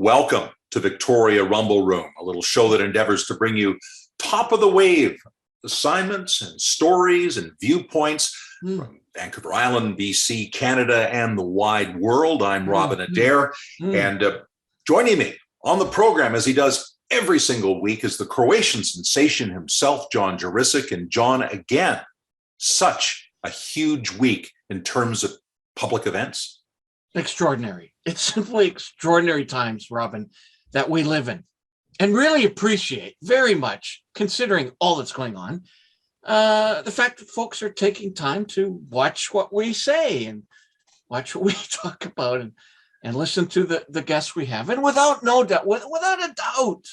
Welcome to Victoria Rumble Room, a little show that endeavors to bring you top of the wave assignments and stories and viewpoints from Vancouver Island, BC, Canada, and the wide world. I'm Robin Adair, and joining me on the program, as he does every single week, is the Croatian sensation himself, John Jurisic. And John, again, such a huge week in terms of public events. Extraordinary. It's simply extraordinary times, Robin, that we live in, and really appreciate very much, considering all that's going on, the fact that folks are taking time to watch what we say and watch what we talk about and listen to the guests we have. And without a doubt,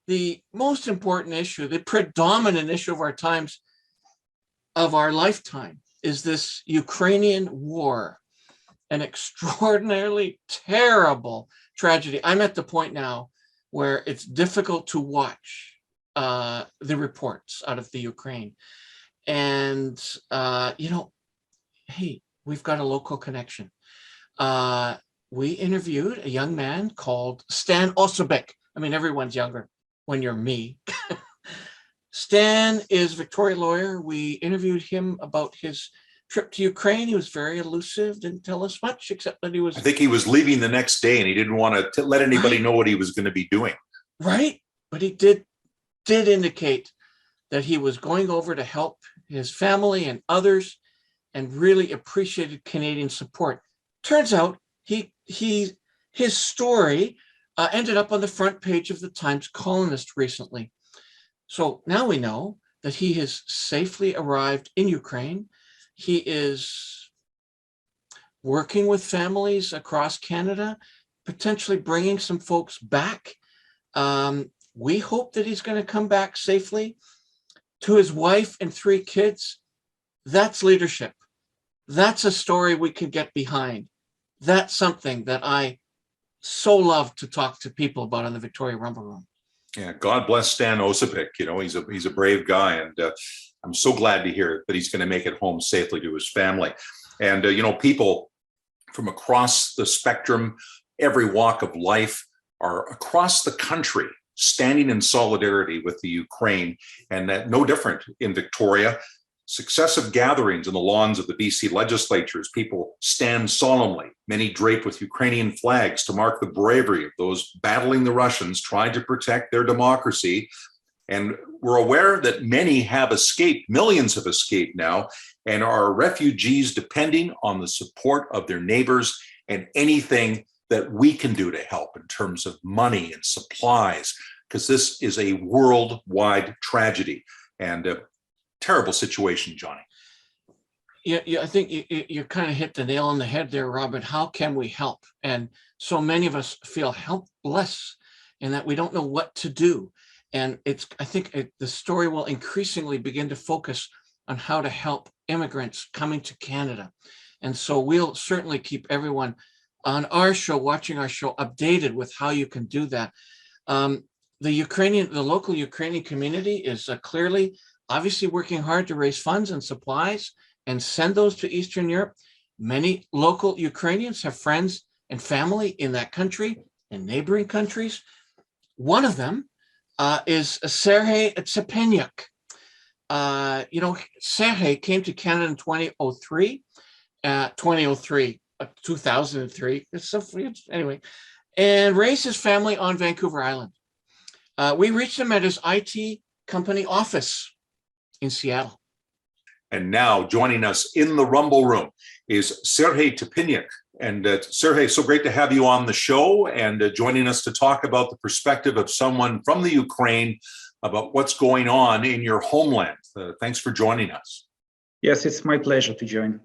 the most important issue, the predominant issue of our times, of our lifetime, is this Ukrainian war. An extraordinarily terrible tragedy. I'm at the point now where it's difficult to watch the reports out of the Ukraine. And, hey, we've got a local connection. We interviewed a young man called Stan Osobek. I mean, everyone's younger when you're me. Stan is a Victoria lawyer. We interviewed him about his trip to Ukraine. He was very elusive, didn't tell us much, except that he was... I think he was leaving the next day and he didn't want to let anybody know what he was going to be doing. Right. But he did indicate that he was going over to help his family and others and really appreciated Canadian support. Turns out his story ended up on the front page of the Times Colonist recently. So now we know that he has safely arrived in Ukraine. He is working with families across Canada, potentially bringing some folks back. We hope that he's going to come back safely to his wife and 3 kids. That's leadership. That's a story we can get behind. That's something that I so love to talk to people about in the Victoria Rumble Room. Yeah, God bless Stan Osobek. You know, he's a brave guy, and I'm so glad to hear that he's going to make it home safely to his family. And, people from across the spectrum, every walk of life, are across the country standing in solidarity with the Ukraine, and that no different in Victoria. Successive gatherings in the lawns of the BC legislatures, people stand solemnly, many draped with Ukrainian flags to mark the bravery of those battling the Russians, trying to protect their democracy. And we're aware that many have escaped, millions have escaped now, and are refugees depending on the support of their neighbors and anything that we can do to help in terms of money and supplies, because this is a worldwide tragedy and a terrible situation, Johnny. Yeah, I think you kind of hit the nail on the head there, Robert. How can we help? And so many of us feel helpless in that we don't know what to do. And I think the story will increasingly begin to focus on how to help immigrants coming to Canada. And so we'll certainly keep everyone on our show, watching our show, updated with how you can do that. The local Ukrainian community is clearly, obviously working hard to raise funds and supplies and send those to Eastern Europe. Many local Ukrainians have friends and family in that country and neighboring countries. One of them is Serhiy Tzepenyuk. Serhiy came to Canada in 2003, 2003. Anyway, and raised his family on Vancouver Island. We reached him at his IT company office in Seattle. And now joining us in the Rumble Room is Serhiy Tzepenyuk. And Serhiy, so great to have you on the show and joining us to talk about the perspective of someone from the Ukraine about what's going on in your homeland. Thanks for joining us. Yes, it's my pleasure to join.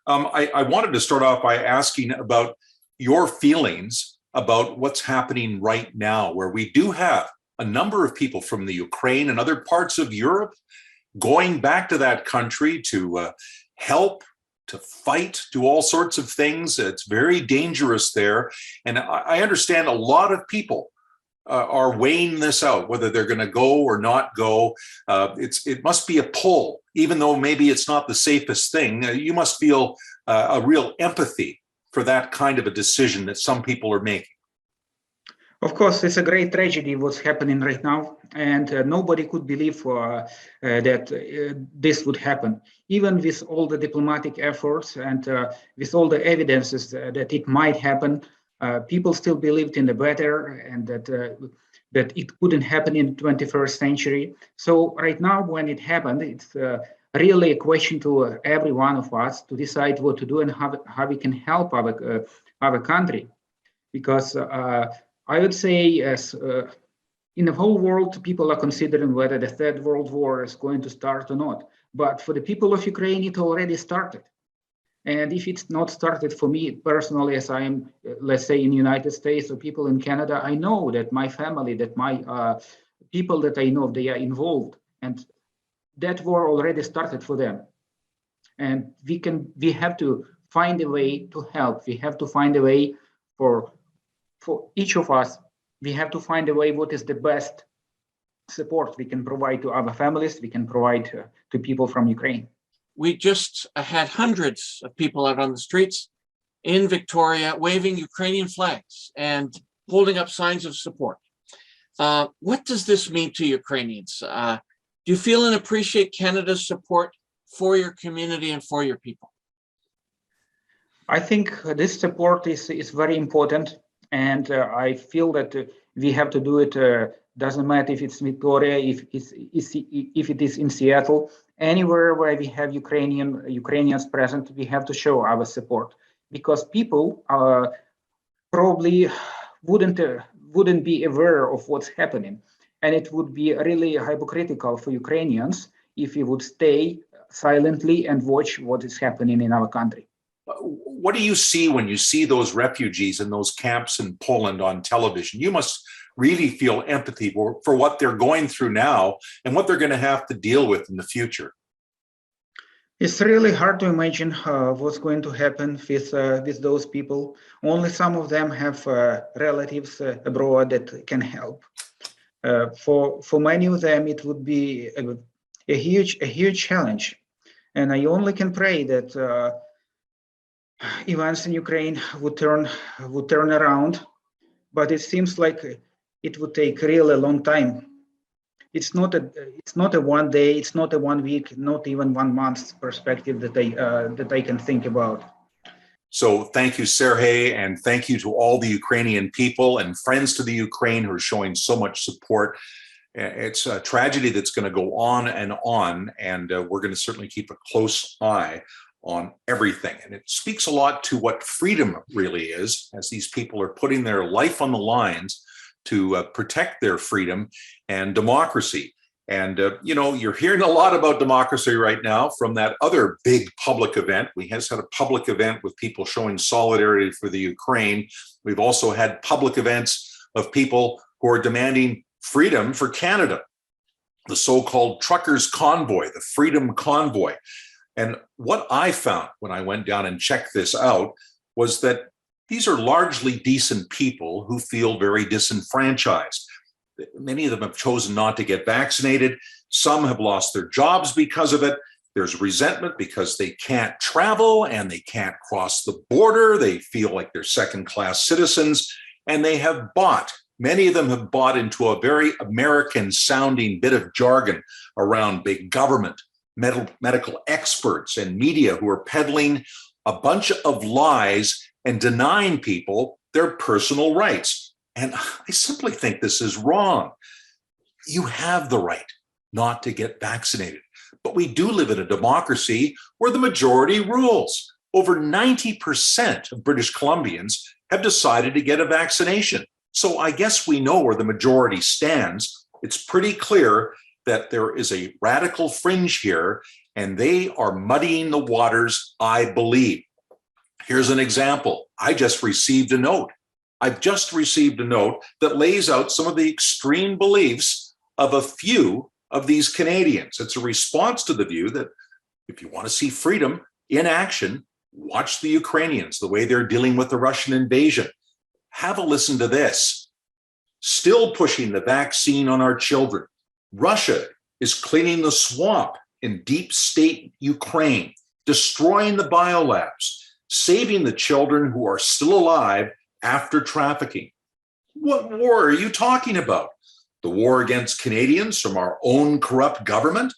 I wanted to start off by asking about your feelings about what's happening right now, where we do have a number of people from the Ukraine and other parts of Europe going back to that country to help, to fight, do all sorts of things. It's very dangerous there. And I understand a lot of people are weighing this out, whether they're going to go or not go. It must be a pull, even though maybe it's not the safest thing. You must feel a real empathy for that kind of a decision that some people are making. Of course, it's a great tragedy what's happening right now, and nobody could believe that this would happen. Even with all the diplomatic efforts and with all the evidences that it might happen, people still believed in the better and that it couldn't happen in the 21st century. So right now, when it happened, it's really a question to every one of us to decide what to do and how we can help our country, because I would say, as in the whole world, people are considering whether the Third World War is going to start or not. But for the people of Ukraine, it already started. And if it's not started for me personally, as I am, let's say, in the United States or people in Canada, I know that my family, that my people that I know, they are involved. And that war already started for them. And we have to find a way to help. We have to find a way for each of us, we have to find a way what is the best support we can provide to our families, we can provide to people from Ukraine. We just had hundreds of people out on the streets in Victoria waving Ukrainian flags and holding up signs of support. What does this mean to Ukrainians? Do you feel and appreciate Canada's support for your community and for your people? I think this support is very important. And I feel that we have to do it. Doesn't matter if it's Victoria, if it is in Seattle, anywhere where we have Ukrainians present, we have to show our support, because people probably wouldn't be aware of what's happening, and it would be really hypocritical for Ukrainians if we would stay silently and watch what is happening in our country. What do you see when you see those refugees in those camps in Poland on television? You must really feel empathy for what they're going through now and what they're going to have to deal with in the future. It's really hard to imagine what's going to happen with those people. Only some of them have relatives abroad that can help. For many of them, it would be a huge challenge, and I only can pray that events in Ukraine would turn around, but it seems like it would take really a long time. It's not a 1 day, it's not a 1 week, not even 1 month perspective that I can think about. So thank you, Serhiy, and thank you to all the Ukrainian people and friends to the Ukraine who are showing so much support. It's a tragedy that's going to go on, and we're going to certainly keep a close eye on everything. And it speaks a lot to what freedom really is, as these people are putting their life on the lines to protect their freedom and democracy. And, you're hearing a lot about democracy right now from that other big public event. We just had a public event with people showing solidarity for the Ukraine. We've also had public events of people who are demanding freedom for Canada, the so-called truckers convoy, the Freedom Convoy. And what I found when I went down and checked this out was that these are largely decent people who feel very disenfranchised. Many of them have chosen not to get vaccinated. Some have lost their jobs because of it. There's resentment because they can't travel and they can't cross the border. They feel like they're second-class citizens, and they have bought. Many of them have bought into a very American-sounding bit of jargon around big government, medical experts, and media who are peddling a bunch of lies and denying people their personal rights. And I simply think this is wrong. You have the right not to get vaccinated, but we do live in a democracy where the majority rules. Over 90% of British Columbians have decided to get a vaccination. So I guess we know where the majority stands. It's pretty clear that there is a radical fringe here, and they are muddying the waters, I believe. Here's an example. I've just received a note that lays out some of the extreme beliefs of a few of these Canadians. It's a response to the view that if you want to see freedom in action, watch the Ukrainians, the way they're dealing with the Russian invasion. Have a listen to this. Still pushing the vaccine on our children. Russia is cleaning the swamp in deep state Ukraine, destroying the biolabs, saving the children who are still alive after trafficking. What war are you talking about? The war against Canadians from our own corrupt government?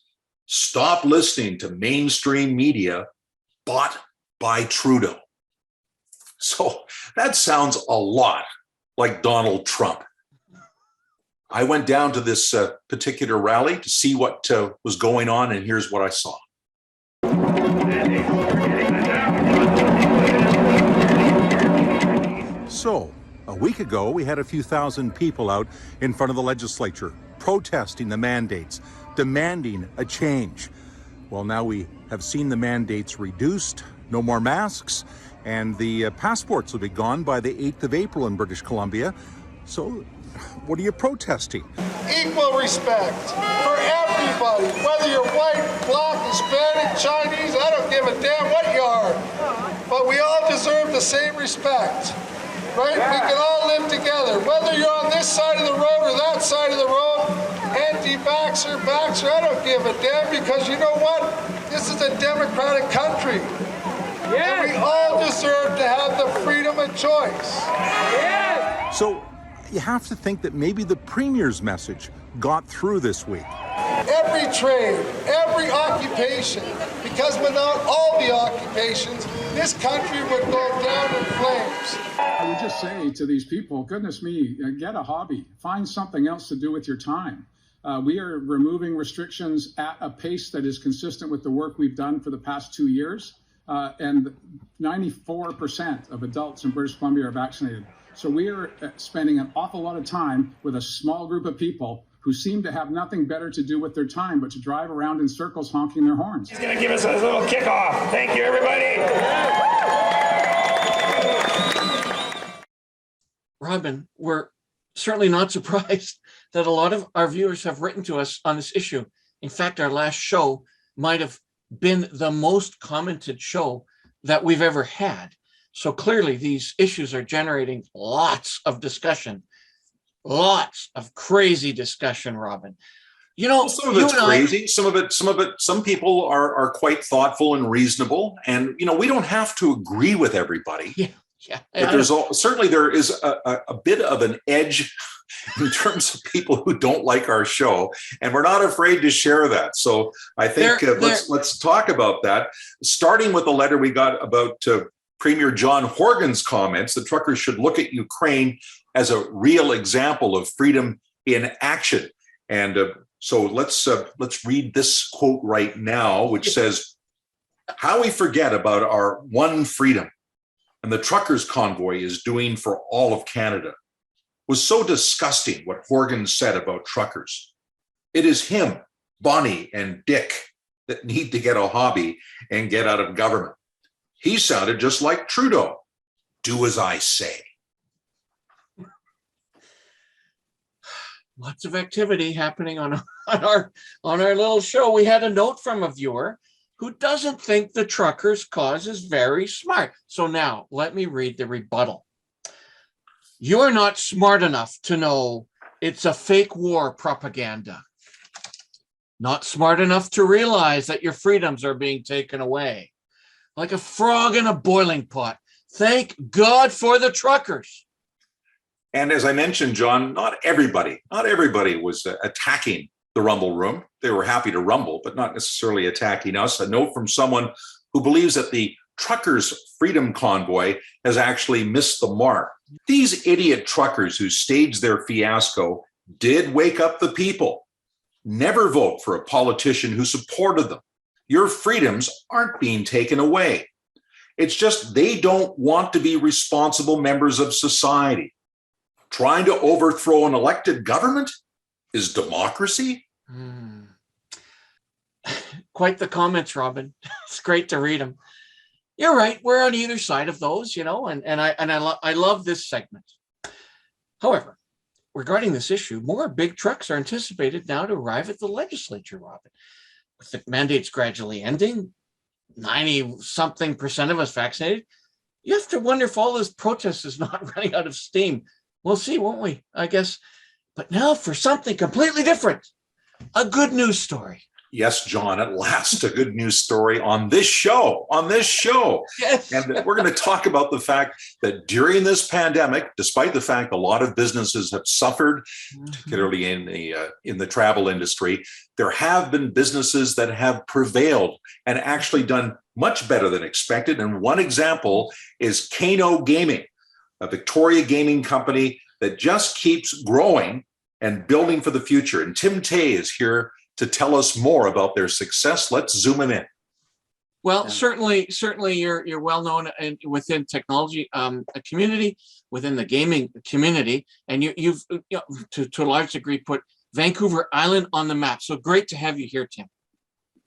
Stop listening to mainstream media bought by Trudeau. So that sounds a lot like Donald Trump. I went down to this particular rally to see what was going on, and here's what I saw. So, a week ago, we had a few thousand people out in front of the legislature protesting the mandates, demanding a change. Well, now we have seen the mandates reduced, no more masks, and the passports will be gone by the 8th of April in British Columbia. So, what are you protesting? Equal respect for everybody, whether you're white, black, Hispanic, Chinese, I don't give a damn what you are. But we all deserve the same respect, right? We can all live together, whether you're on this side of the road or that side of the road, anti-vaxxer, vaxxer, I don't give a damn, because you know what? This is a democratic country. And we all deserve to have the freedom of choice. So you have to think that maybe the Premier's message got through this week. Every trade, every occupation, because without all the occupations, this country would go down in flames. I would just say to these people, goodness me, get a hobby. Find something else to do with your time. We are removing restrictions at a pace that is consistent with the work we've done for the past 2 years. And 94% of adults in British Columbia are vaccinated. So we are spending an awful lot of time with a small group of people who seem to have nothing better to do with their time but to drive around in circles honking their horns. He's going to give us a little kickoff. Thank you, everybody. Robin, we're certainly not surprised that a lot of our viewers have written to us on this issue. In fact, our last show might have been the most commented show that we've ever had. So clearly these issues are generating lots of discussion, lots of crazy discussion, Robin. You know, some of it's crazy. Some people are quite thoughtful and reasonable. And, you know, we don't have to agree with everybody. Yeah. But certainly there is a bit of an edge in terms of people who don't like our show, and we're not afraid to share that. So I think let's talk about that, starting with the letter we got about Premier John Horgan's comments. The truckers should look at Ukraine as a real example of freedom in action. And so let's read this quote right now, which says, "How we forget about our one freedom and the truckers' convoy is doing for all of Canada. Was so disgusting what Horgan said about truckers. It is him, Bonnie, and Dick that need to get a hobby and get out of government. He sounded just like Trudeau. Do as I say." Lots of activity happening on our little show. We had a note from a viewer who doesn't think the truckers' cause is very smart. So now let me read the rebuttal. "You're not smart enough to know it's a fake war propaganda. Not smart enough to realize that your freedoms are being taken away. Like a frog in a boiling pot. Thank God for the truckers." And as I mentioned, John, not everybody was attacking the Rumble Room. They were happy to rumble, but not necessarily attacking us. A note from someone who believes that the truckers' freedom convoy has actually missed the mark. These idiot truckers who staged their fiasco did wake up the people. Never vote for a politician who supported them. Your freedoms aren't being taken away. It's just they don't want to be responsible members of society. Trying to overthrow an elected government is democracy? Quite the comments, Robin. It's great to read them. You're right. We're on either side of those, you know, and I love this segment. However, regarding this issue, more big trucks are anticipated now to arrive at the legislature, Robin. With the mandates gradually ending, 90-something% of us vaccinated, you have to wonder if all this protest is not running out of steam. We'll see, won't we? I guess. But now for something completely different, a good news story. Yes, John, at last, a good news story on this show, Yes. And we're going to talk about the fact that during this pandemic, despite the fact a lot of businesses have suffered, particularly in the travel industry, there have been businesses that have prevailed and actually done much better than expected. And one example is KANO Gaming, a Victoria gaming company that just keeps growing and building for the future. And Tim Tay is here to tell us more about their success. Let's zoom him in. Well, certainly you're well known within technology community, within the gaming community, and you've to a large degree put Vancouver Island on the map. So great to have you here, Tim.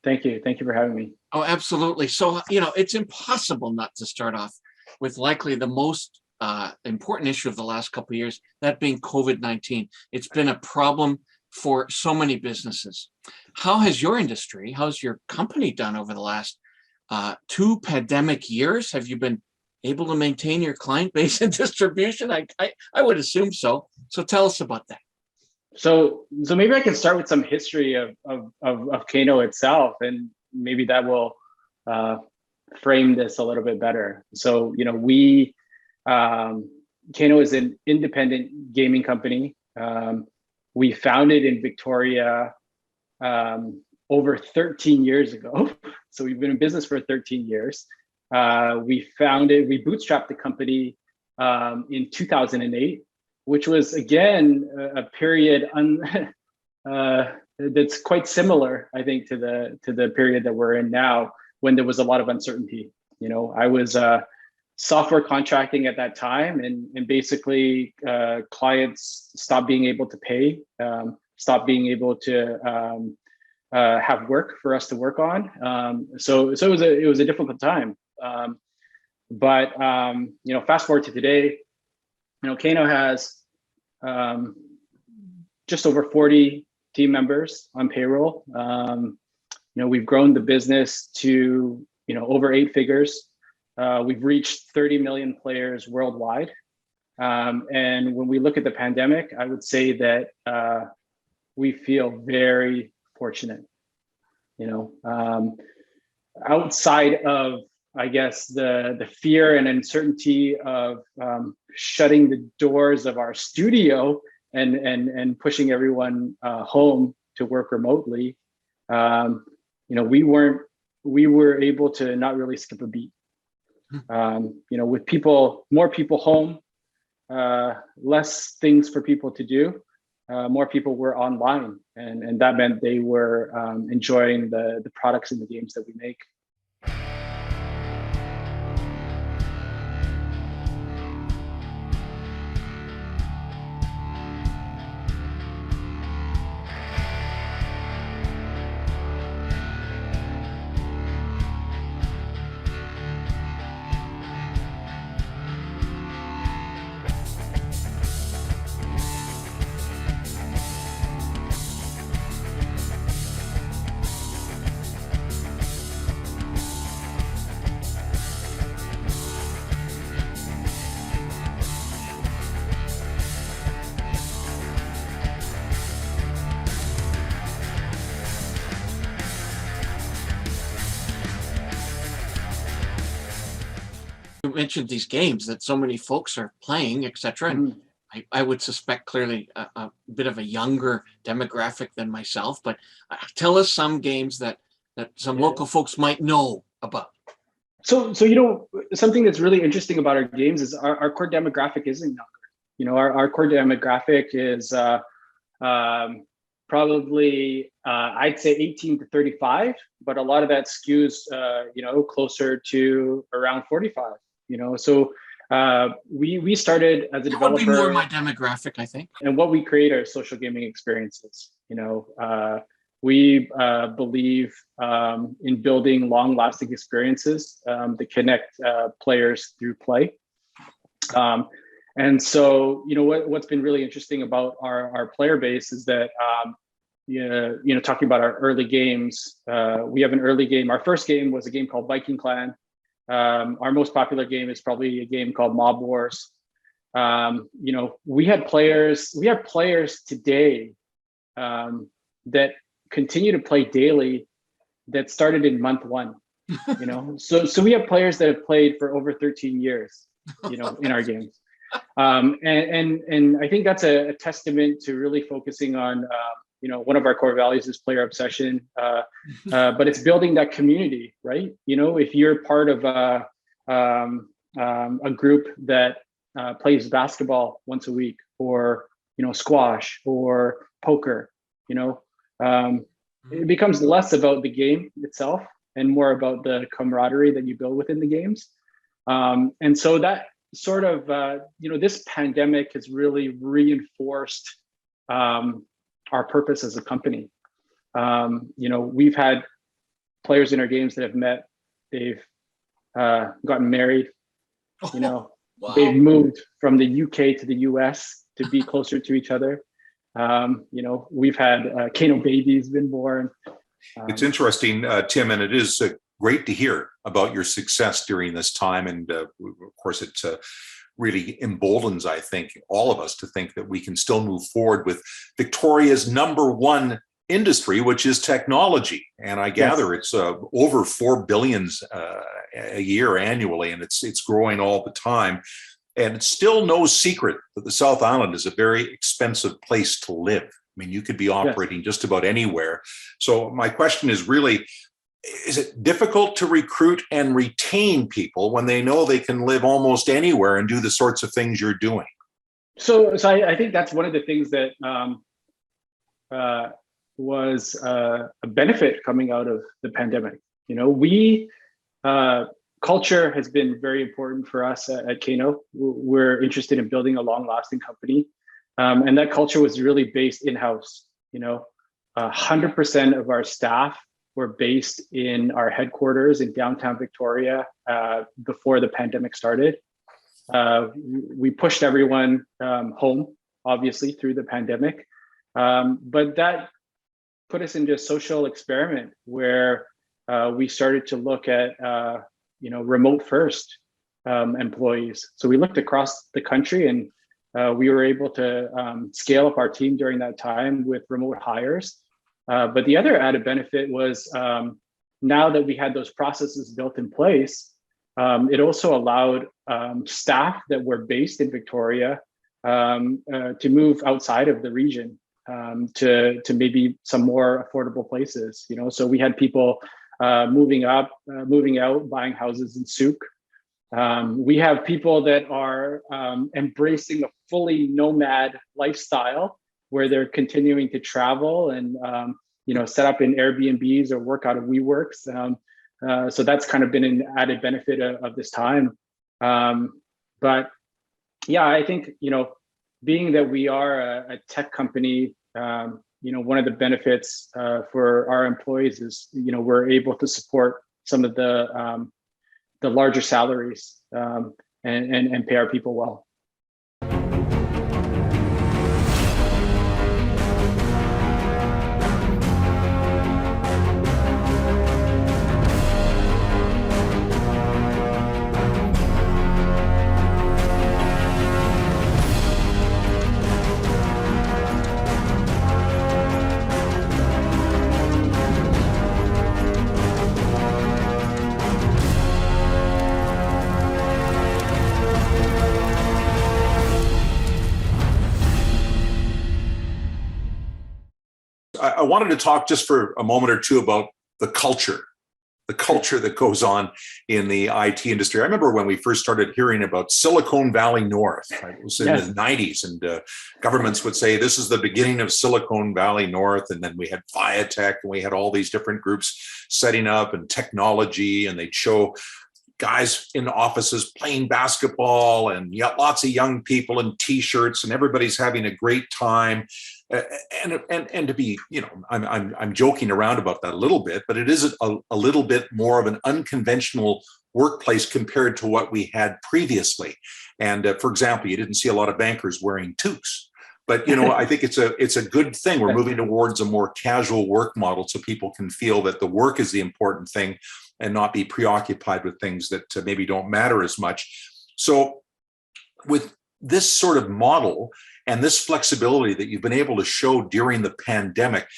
Thank you for having me. Oh, absolutely. So it's impossible not to start off with likely the most important issue of the last couple of years, that being COVID-19. It's been a problem for so many businesses. How has your industry, how's your company done over the last 2 pandemic years? Have you been able to maintain your client base and distribution? I would assume so. So tell us about that. So maybe I can start with some history of KANO itself, and maybe that will frame this a little bit better. So we KANO is an independent gaming company. We founded in Victoria over 13 years ago. So we've been in business for 13 years. We bootstrapped the company in 2008, which was again a period that's quite similar, I think, to the period that we're in now, when there was a lot of uncertainty. I was software contracting at that time, and basically clients stopped being able to pay, stopped being able to have work for us to work on. So it was a difficult time. But fast forward to today, KANO has just over 40 team members on payroll. We've grown the business to over 8 figures. We've reached 30 million players worldwide. And when we look at the pandemic, I would say that we feel very fortunate. Outside of, I guess, the fear and uncertainty of shutting the doors of our studio and pushing everyone home to work remotely, we were able to not really skip a beat. With more people home, less things for people to do, more people were online, and that meant they were enjoying the products and the games that we make. You mentioned these games that so many folks are playing, etc. And I would suspect clearly a bit of a younger demographic than myself, but tell us some games that some local folks might know about. So something that's really interesting about our games is our core demographic isn't younger. Our core demographic is probably I'd say 18 to 35, but a lot of that skews closer to around 45. So we started as a developer. That would be more my demographic, I think. And what we create are social gaming experiences. We believe in building long-lasting experiences that connect players through play. And so, what's been really interesting about our player base is that, talking about our early games, we have an early game. Our first game was a game called Viking Clan. Our most popular game is probably a game called Mob Wars. We have players today that continue to play daily that started in month one. So we have players that have played for over 13 years, in our games. And I think that's a testament to really focusing on, one of our core values is player obsession, but it's building that community, right? If you're part of a group that plays basketball once a week, or squash or poker, it becomes less about the game itself and more about the camaraderie that you build within the games. And so that sort of, this pandemic has really reinforced our purpose as a company. We've had players in our games that have met, they've gotten married, Wow. they've moved from the UK to the US to be closer to each other. We've had KANO babies been born. It's interesting, Tim, and it is great to hear about your success during this time. And of course, it really emboldens, I think, all of us to think that we can still move forward with Victoria's #1 industry, which is technology. And I gather it's over 4 billion a year annually, and it's growing all the time. And it's still no secret that the South Island is a very expensive place to live. I mean, you could be operating just about anywhere. So my question is really, is it difficult to recruit and retain people when they know they can live almost anywhere and do the sorts of things you're doing? So I think that's one of the things that was a benefit coming out of the pandemic. Culture has been very important for us at KANO. We're interested in building a long-lasting company. And that culture was really based in-house. 100% of our staff were based in our headquarters in downtown Victoria before the pandemic started. We pushed everyone home, obviously, through the pandemic. But that put us into a social experiment where we started to look at remote first employees. So we looked across the country, and we were able to scale up our team during that time with remote hires. But the other added benefit was now that we had those processes built in place, it also allowed staff that were based in Victoria to move outside of the region to maybe some more affordable places. So we had people moving out, buying houses in Souk. We have people that are embracing a fully nomad lifestyle where they're continuing to travel and set up in Airbnbs or work out of WeWorks. So that's kind of been an added benefit of this time. But yeah, I think being that we are a tech company, one of the benefits for our employees is we're able to support some of the larger salaries and pay our people well. I wanted to talk just for a moment or two about the culture that goes on in the IT industry. I remember when we first started hearing about Silicon Valley North. It was in the 90s, and governments would say, this is the beginning of Silicon Valley North. And then we had Fiatech, and we had all these different groups setting up, and technology, and they'd show guys in offices playing basketball, and lots of young people in t-shirts, and everybody's having a great time. And to be, I'm joking around about that a little bit, but it is a little bit more of an unconventional workplace compared to what we had previously. And for example, you didn't see a lot of bankers wearing toques. But I think it's a good thing. We're moving towards a more casual work model, so people can feel that the work is the important thing and not be preoccupied with things that maybe don't matter as much. So with this sort of model and this flexibility that you've been able to show during the pandemic,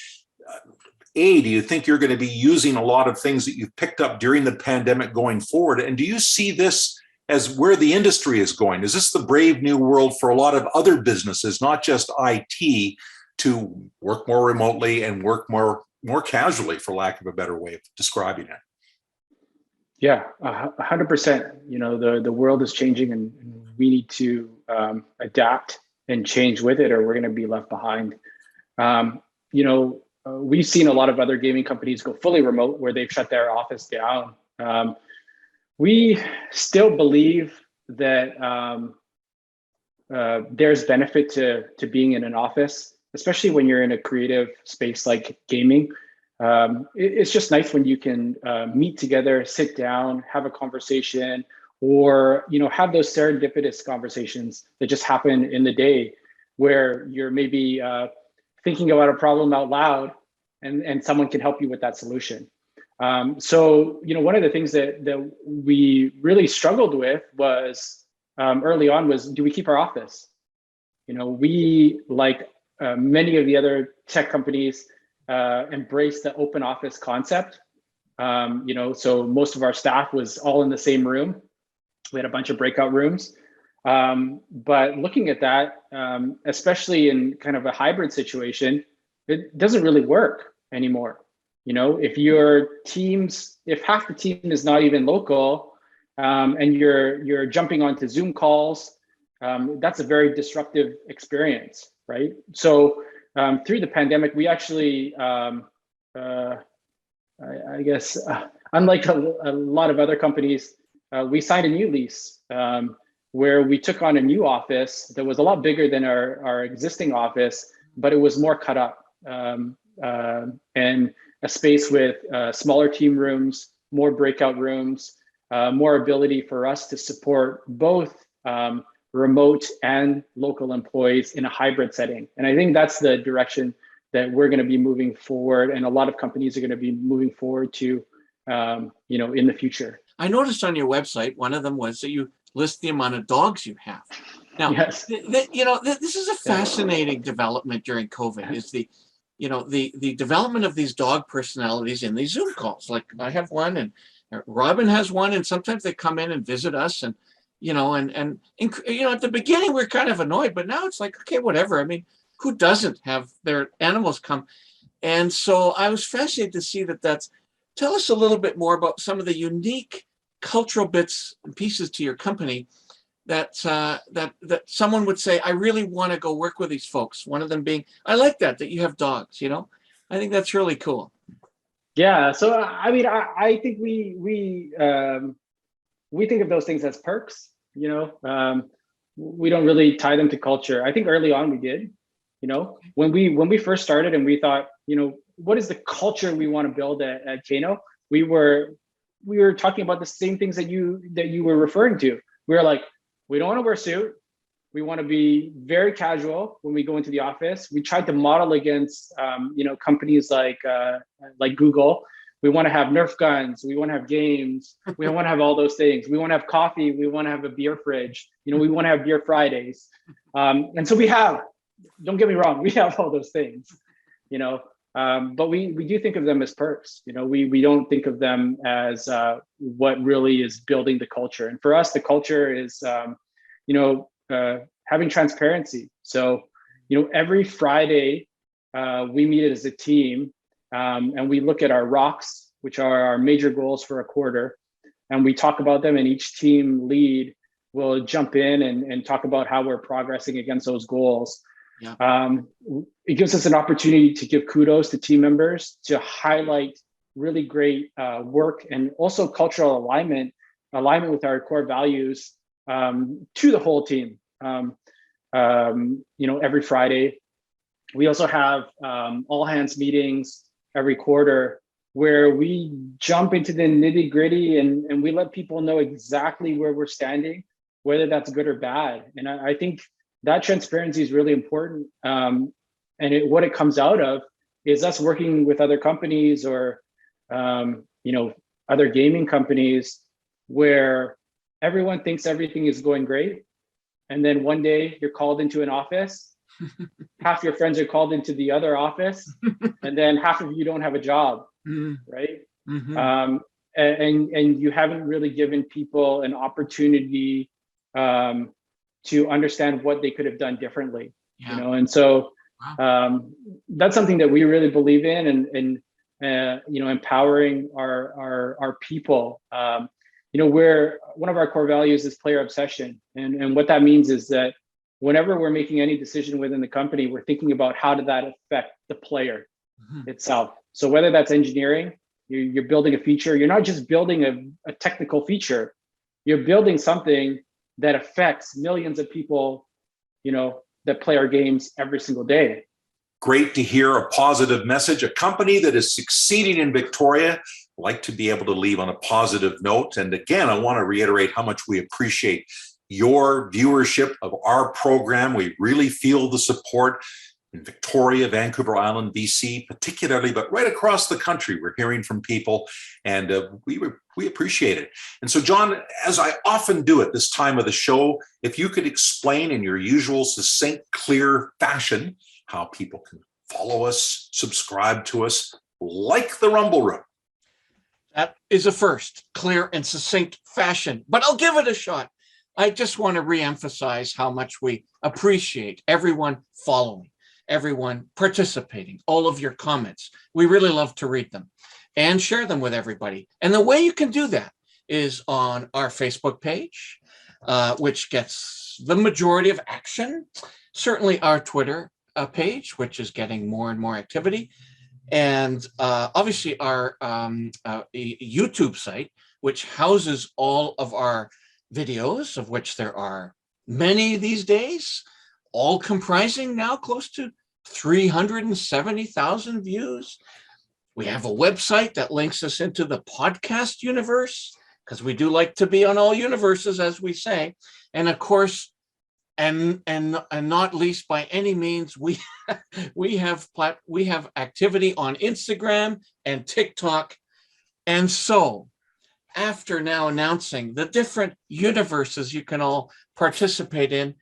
A, do you think you're going to be using a lot of things that you've picked up during the pandemic going forward? And do you see this as where the industry is going? Is this the brave new world for a lot of other businesses, not just IT, to work more remotely and work more casually, for lack of a better way of describing it? Yeah, 100%. You know, the world is changing, and we need to adapt and change with it, or we're going to be left behind. You know, we've seen a lot of other gaming companies go fully remote, where they've shut their office down. We still believe that there's benefit to being in an office, especially when you're in a creative space like gaming. It's just nice when you can meet together, sit down, have a conversation, or have those serendipitous conversations that just happen in the day, where you're maybe thinking about a problem out loud, and someone can help you with that solution. So one of the things that we really struggled with was early on was, do we keep our office? We, like many of the other tech companies, embrace the open office concept. So most of our staff was all in the same room. We had a bunch of breakout rooms. But looking at that, especially in kind of a hybrid situation, it doesn't really work anymore. If half the team is not even local, and you're jumping onto Zoom calls, that's a very disruptive experience, right? So through the pandemic, we actually, I guess, unlike a lot of other companies, we signed a new lease where we took on a new office that was a lot bigger than our existing office, but it was more cut up, and a space with smaller team rooms, more breakout rooms, more ability for us to support both remote and local employees in a hybrid setting. And I think that's the direction that we're going to be moving forward, and a lot of companies are going to be moving forward to, in the future. I noticed on your website, one of them was that you list the amount of dogs you have. Now, yes. This is a fascinating development during COVID, is the development of these dog personalities in these Zoom calls. Like, I have one, and Robin has one, and sometimes they come in and visit us, and at the beginning we're kind of annoyed, but now it's like, okay, whatever. I mean, who doesn't have their animals come? And so I was fascinated to see that. Tell us a little bit more about some of the unique cultural bits and pieces to your company that someone would say, I really want to go work with these folks. One of them being, I like that you have dogs. I think that's really cool. Yeah. So I mean, I think we think of those things as perks. We don't really tie them to culture. I think early on we did. When we first started and we thought, what is the culture we want to build at KANO? We were talking about the same things that you were referring to. We were like, we don't want to wear a suit. We want to be very casual when we go into the office. We tried to model against companies like Google. We want to have Nerf guns. We want to have games. We want to have all those things. We want to have coffee. We want to have a beer fridge. We want to have beer Fridays. And so we have. Don't get me wrong. We have all those things. But we do think of them as perks. We don't think of them as what really is building the culture. And for us, the culture is, having transparency. So, every Friday we meet as a team, and we look at our rocks, which are our major goals for a quarter, and we talk about them. And each team lead will jump in and talk about how we're progressing against those goals. Yeah. It gives us an opportunity to give kudos to team members, to highlight really great work, and also cultural alignment with our core values to the whole team. Every Friday. We also have all hands meetings every quarter, where we jump into the nitty gritty and we let people know exactly where we're standing, whether that's good or bad. And I think that transparency is really important. And what it comes out of is us working with other companies or, other gaming companies, where everyone thinks everything is going great. And then one day you're called into an office half your friends are called into the other office, and then half of you don't have a job, right? And you haven't really given people an opportunity to understand what they could have done differently, you know. And so that's something that we really believe in, and you know, empowering our people. You know, one of our core values is player obsession, and what that means is that whenever we're making any decision within the company, we're thinking about how did that affect the player itself. So whether that's engineering, you're building a feature, you're not just building a technical feature, you're building something that affects millions of people, you know, that play our games every single day. Great to hear a positive message. A company that is succeeding in Victoria, like to be able to leave on a positive note. And again, I want to reiterate how much we appreciate your viewership of our program. We really feel the support in Victoria, Vancouver Island, BC, particularly, but right across the country, we're hearing from people, and we appreciate it. And so, John, as I often do at this time of the show, if you could explain in your usual succinct, clear fashion how people can follow us, subscribe to us, like the Rumble Room. That is a first, clear and succinct fashion, but I'll give it a shot. I just want to reemphasize how much we appreciate everyone following, everyone participating, all of your comments. We really love to read them and share them with everybody. And the way you can do that is on our Facebook page, which gets the majority of action. Certainly our Twitter page, which is getting more and more activity. And obviously our YouTube site, which houses all of our videos, of which there are many these days, all comprising now close to 370,000 views. We have a website that links us into the podcast universe, because we do like to be on all universes, as we say. And of course, and not least by any means, we have activity on Instagram and TikTok. And so, after now announcing the different universes you can all participate in,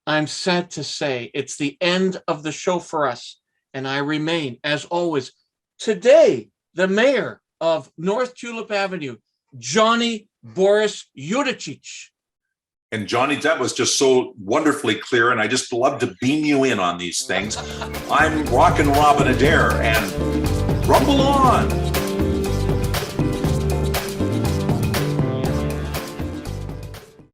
I'm sad to say it's the end of the show for us. And I remain, as always, today, the mayor of North Tulip Avenue, Johnny Boris Juricic. And Johnny, that was just so wonderfully clear, and I just love to beam you in on these things. I'm Rockin' Robin Adair, and rumble on.